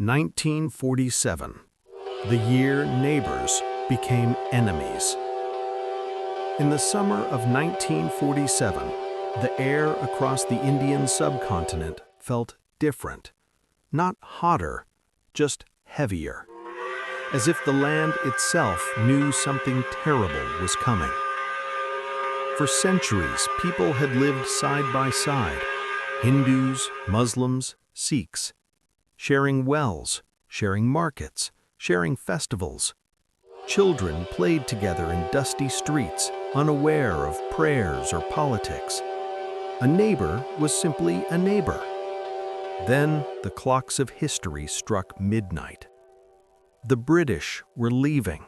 1947, the year neighbors became enemies. In the summer of 1947, the air across the Indian subcontinent felt different. Not hotter, just heavier. As if the land itself knew something terrible was coming. For centuries, people had lived side by side, Hindus, Muslims, Sikhs, sharing wells, sharing markets, sharing festivals. Children played together in dusty streets, unaware of prayers or politics. A neighbor was simply a neighbor. Then the clocks of history struck midnight. The British were leaving,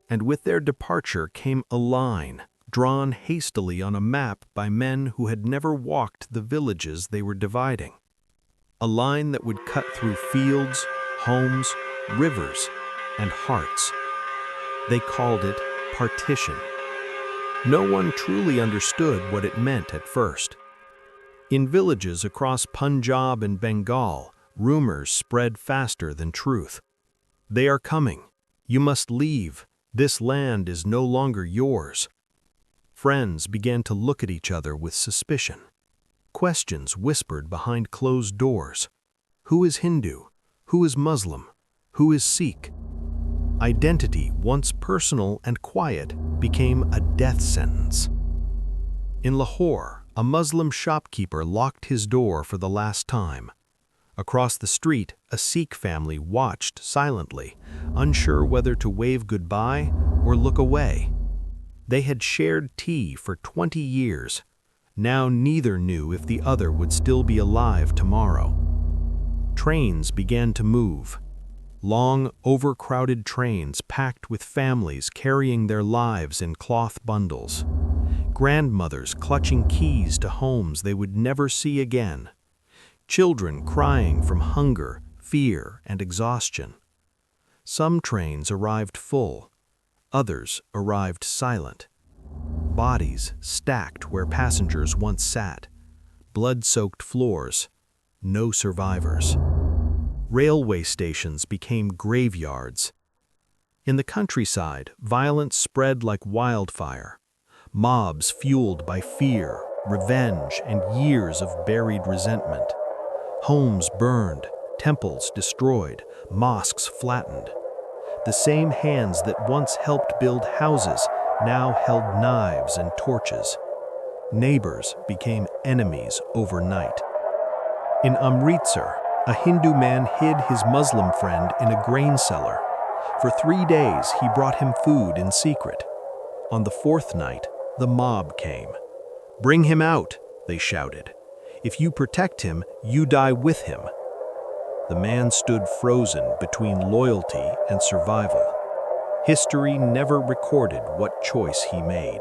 and with their departure came a line, drawn hastily on a map by men who had never walked the villages they were dividing. A line that would cut through fields, homes, rivers, and hearts. They called it Partition. No one truly understood what it meant at first. In villages across Punjab and Bengal, rumors spread faster than truth. They are coming. You must leave. This land is no longer yours. Friends began to look at each other with suspicion. Questions whispered behind closed doors. Who is Hindu? Who is Muslim? Who is Sikh? Identity, once personal and quiet, became a death sentence. In Lahore, a Muslim shopkeeper locked his door for the last time. Across the street, a Sikh family watched silently, unsure whether to wave goodbye or look away. They had shared tea for 20 years. Now neither knew if the other would still be alive tomorrow. Trains began to move. Long, overcrowded trains packed with families carrying their lives in cloth bundles. Grandmothers clutching keys to homes they would never see again. Children crying from hunger, fear, and exhaustion. Some trains arrived full. Others arrived silent. Bodies stacked where passengers once sat. Blood-soaked floors. No survivors. Railway stations became graveyards. In the countryside, violence spread like wildfire. Mobs fueled by fear, revenge, and years of buried resentment. Homes burned, temples destroyed, mosques flattened. The same hands that once helped build houses now held knives and torches. Neighbors became enemies overnight. In Amritsar, a Hindu man hid his Muslim friend in a grain cellar. For 3 days, he brought him food in secret. On the 4th night, the mob came. "Bring him out," they shouted. "If you protect him, you die with him." The man stood frozen between loyalty and survival. History never recorded what choice he made.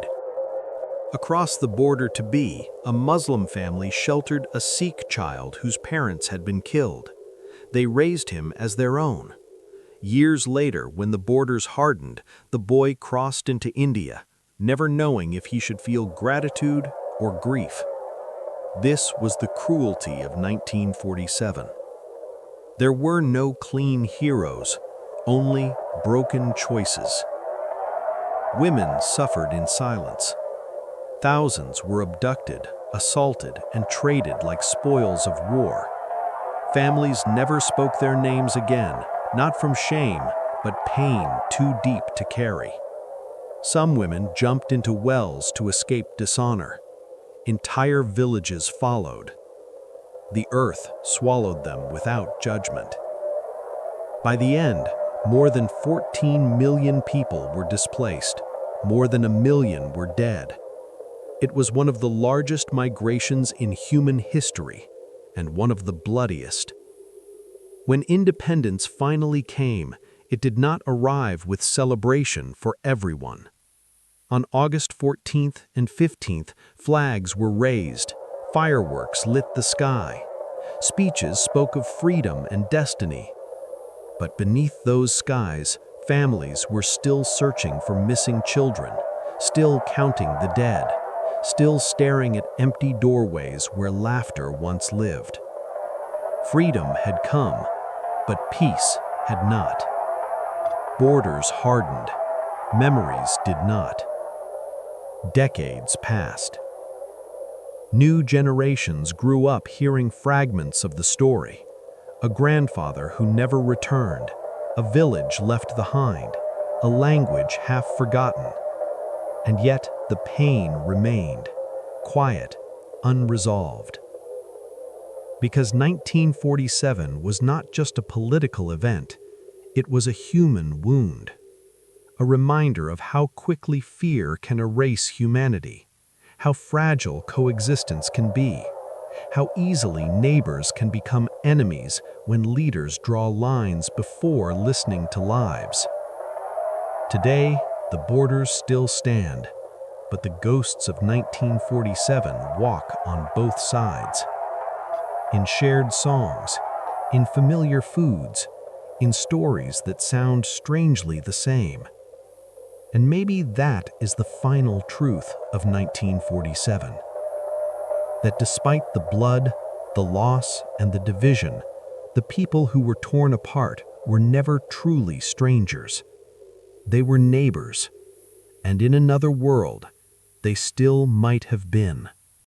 Across the border to B, a Muslim family sheltered a Sikh child whose parents had been killed. They raised him as their own. Years later, when the borders hardened, the boy crossed into India, never knowing if he should feel gratitude or grief. This was the cruelty of 1947. There were no clean heroes, only broken choices. Women suffered in silence. Thousands were abducted, assaulted, and traded like spoils of war. Families never spoke their names again, not from shame, but pain too deep to carry. Some women jumped into wells to escape dishonor. Entire villages followed. The earth swallowed them without judgment. By the end, more than 14 million people were displaced. More than 1 million were dead. It was one of the largest migrations in human history, and one of the bloodiest. When independence finally came, it did not arrive with celebration for everyone. On August 14th and 15th, flags were raised, fireworks lit the sky. Speeches spoke of freedom and destiny. But beneath those skies, families were still searching for missing children, still counting the dead, still staring at empty doorways where laughter once lived. Freedom had come, But peace had not. Borders hardened. Memories did not. Decades passed. New generations grew up hearing fragments of the story. A grandfather who never returned, a village left behind, a language half forgotten. And yet the pain remained, quiet, unresolved. Because 1947 was not just a political event, it was a human wound. A reminder of how quickly fear can erase humanity, how fragile coexistence can be, how easily neighbors can become enemies when leaders draw lines before listening to lives. Today, the borders still stand, but the ghosts of 1947 walk on both sides. In shared songs, in familiar foods, in stories that sound strangely the same. And maybe that is the final truth of 1947. That despite the blood, the loss, and the division, the people who were torn apart were never truly strangers. They were neighbors, and in another world, they still might have been.